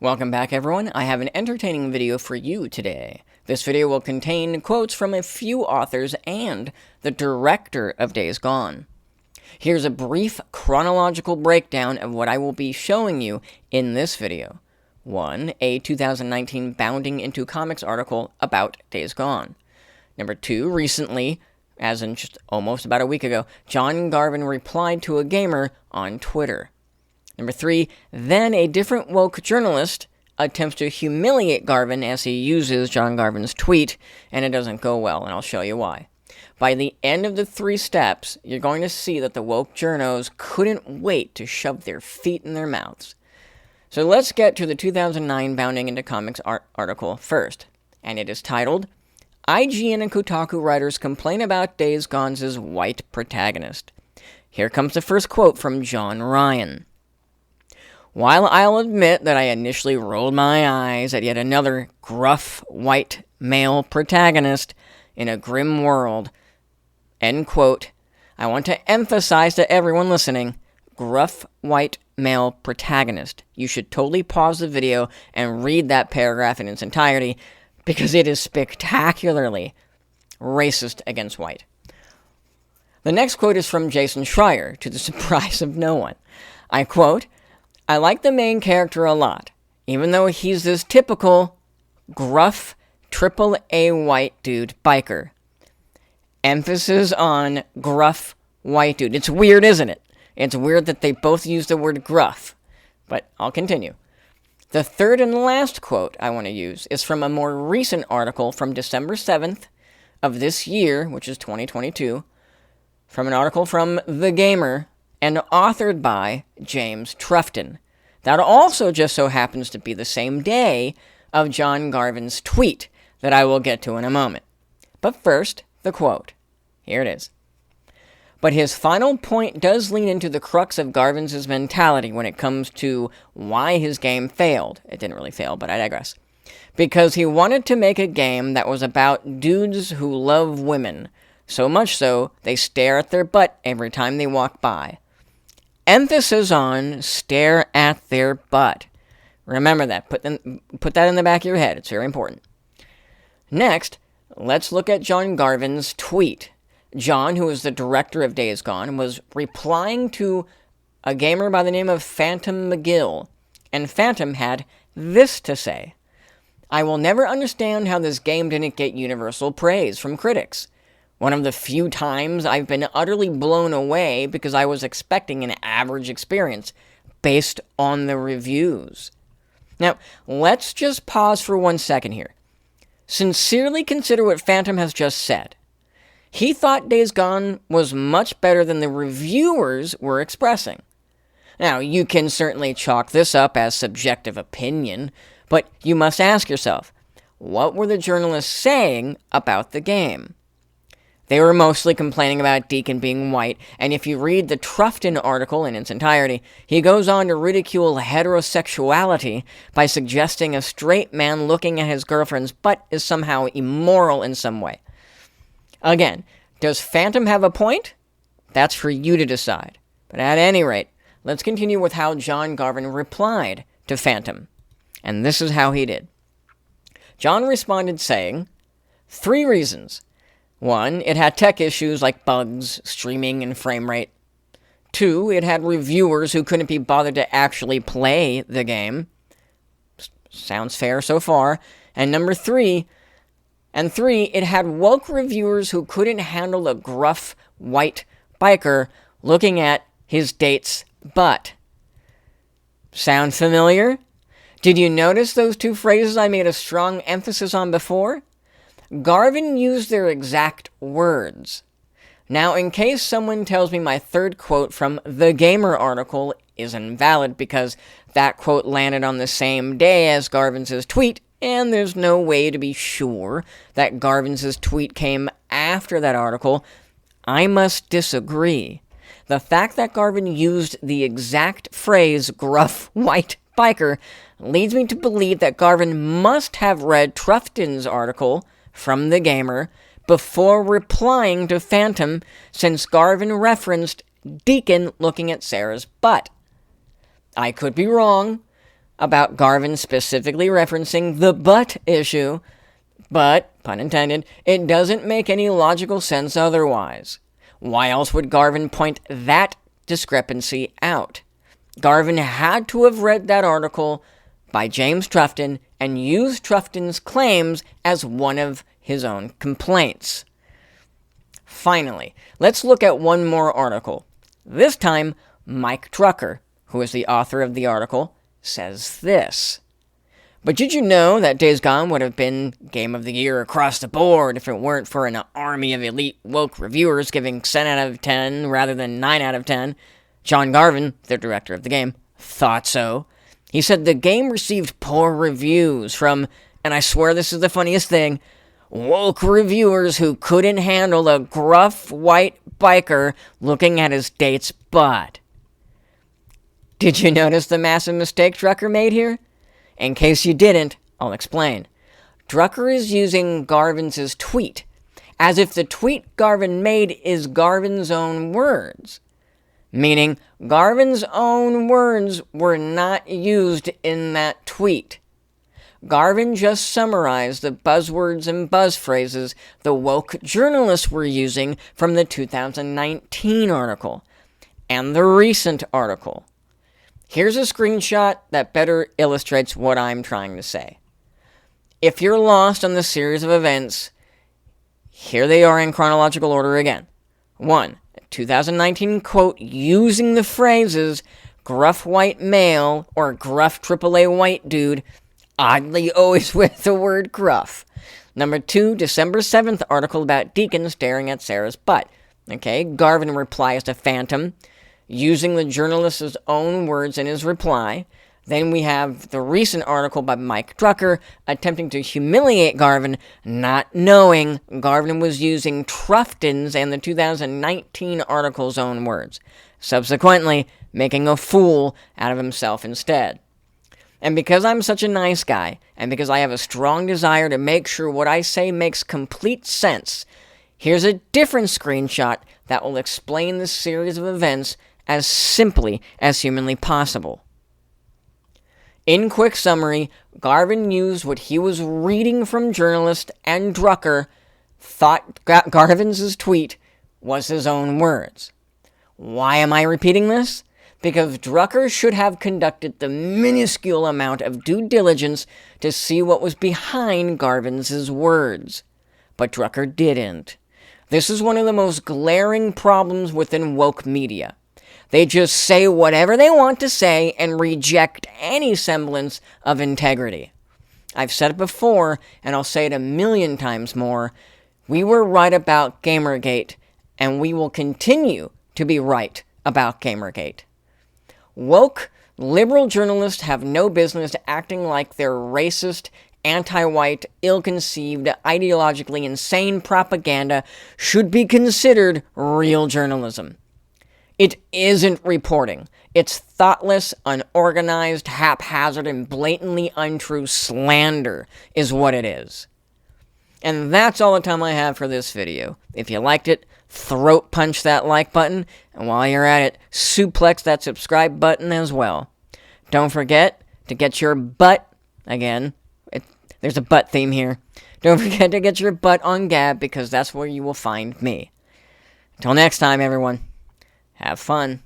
Welcome back, everyone. I have an entertaining video for you today. This video will contain quotes from a few authors and the director of Days Gone. Here's a brief chronological breakdown of what I will be showing you in this video. 1. A 2019 Bounding Into Comics article about Days Gone. Number 2. Recently, as in just almost about a week ago, John Garvin replied to a gamer on Twitter. Number 3, then a different woke journalist attempts to humiliate Garvin as he uses John Garvin's tweet, and it doesn't go well, and I'll show you why. By the end of the 3 steps, you're going to see that the woke journos couldn't wait to shove their feet in their mouths. So let's get to the 2009 Bounding Into Comics article first, and it is titled, IGN and Kotaku writers complain about Days Gone's white protagonist. Here comes the first quote from John Ryan. While I'll admit that I initially rolled my eyes at yet another gruff, white, male protagonist in a grim world, end quote, I want to emphasize to everyone listening, gruff, white, male protagonist. You should totally pause the video and read that paragraph in its entirety, because it is spectacularly racist against white. The next quote is from Jason Schreier, to the surprise of no one. I quote, I like the main character a lot, even though he's this typical, gruff, triple-A white dude biker. Emphasis on gruff white dude. It's weird, isn't it? It's weird that they both use the word gruff, but I'll continue. The third and last quote I want to use is from a more recent article from December 7th of this year, which is 2022, from an article from The Gamer, and authored by James Trufton. That also just so happens to be the same day of John Garvin's tweet that I will get to in a moment. But first, the quote. Here it is. But his final point does lean into the crux of Garvin's mentality when it comes to why his game failed. It didn't really fail, but I digress. Because he wanted to make a game that was about dudes who love women, so much so they stare at their butt every time they walk by. Emphasis on stare at their butt. Remember that. Put that in the back of your head. It's very important. Next, let's look at John Garvin's tweet. John, who is the director of Days Gone, was replying to a gamer by the name of Phantom McGill, and Phantom had this to say. I will never understand how this game didn't get universal praise from critics. One of the few times I've been utterly blown away because I was expecting an average experience based on the reviews. Now, let's just pause for 1 second here. Sincerely consider what Phantom has just said. He thought Days Gone was much better than the reviewers were expressing. Now, you can certainly chalk this up as subjective opinion, but you must ask yourself, what were the journalists saying about the game? They were mostly complaining about Deacon being white, and if you read the Trufton article in its entirety, he goes on to ridicule heterosexuality by suggesting a straight man looking at his girlfriend's butt is somehow immoral in some way. Again, does Phantom have a point? That's for you to decide. But at any rate, let's continue with how John Garvin replied to Phantom. And this is how he did. John responded saying, 3 reasons. 1, it had tech issues like bugs, streaming, and frame rate. 2, it had reviewers who couldn't be bothered to actually play the game. Sounds fair so far. And number 3, it had woke reviewers who couldn't handle a gruff, white biker looking at his date's butt. Sound familiar? Did you notice those 2 phrases I made a strong emphasis on before? Garvin used their exact words. Now, in case someone tells me my third quote from The Gamer article is invalid because that quote landed on the same day as Garvin's tweet, and there's no way to be sure that Garvin's tweet came after that article, I must disagree. The fact that Garvin used the exact phrase gruff white biker leads me to believe that Garvin must have read Trufton's article from The Gamer before replying to Phantom, since Garvin referenced Deacon looking at Sarah's butt. I could be wrong. about Garvin specifically referencing the butt issue, but, pun intended, it doesn't make any logical sense otherwise. Why else would Garvin point that discrepancy out? Garvin had to have read that article by James Trufton and used Trufton's claims as one of his own complaints. Finally, let's look at one more article. This time, Mike Drucker, who is the author of the article, says this. But did you know that Days Gone would have been Game of the Year across the board if it weren't for an army of elite woke reviewers giving 10 out of 10 rather than 9 out of 10? John Garvin, the director of the game, thought so. He said the game received poor reviews from, and I swear this is the funniest thing, woke reviewers who couldn't handle a gruff white biker looking at his date's butt. Did you notice the massive mistake Drucker made here? In case you didn't, I'll explain. Drucker is using Garvin's tweet, as if the tweet Garvin made is Garvin's own words. Meaning, Garvin's own words were not used in that tweet. Garvin just summarized the buzzwords and buzz phrases the woke journalists were using from the 2019 article and the recent article. Here's a screenshot that better illustrates what I'm trying to say. If you're lost on the series of events, here they are in chronological order again. 1. 2019 quote using the phrases gruff white male or gruff AAA white dude, oddly always with the word gruff. Number 2, December 7th article about Deacon staring at Sarah's butt. Okay, Garvin replies to Phantom, using the journalist's own words in his reply. Then we have the recent article by Mike Drucker attempting to humiliate Garvin, not knowing Garvin was using Trufton's and the 2019 article's own words, subsequently making a fool out of himself instead. And because I'm such a nice guy, and because I have a strong desire to make sure what I say makes complete sense, here's a different screenshot that will explain this series of events as simply as humanly possible. In quick summary, Garvin used what he was reading from journalist, and Drucker thought Garvin's tweet was his own words. Why am I repeating this? Because Drucker should have conducted the minuscule amount of due diligence to see what was behind Garvin's words. But Drucker didn't. This is one of the most glaring problems within woke media. They just say whatever they want to say and reject any semblance of integrity. I've said it before, and I'll say it 1,000,000 times more. We were right about Gamergate, and we will continue to be right about Gamergate. Woke, liberal journalists have no business acting like their racist, anti-white, ill-conceived, ideologically insane propaganda should be considered real journalism. It isn't reporting. It's thoughtless, unorganized, haphazard, and blatantly untrue slander is what it is. And that's all the time I have for this video. If you liked it, throat punch that like button, and while you're at it, suplex that subscribe button as well. Don't forget to get your butt, again, there's a butt theme here. Don't forget to get your butt on Gab, because that's where you will find me. Until next time, everyone. Have fun.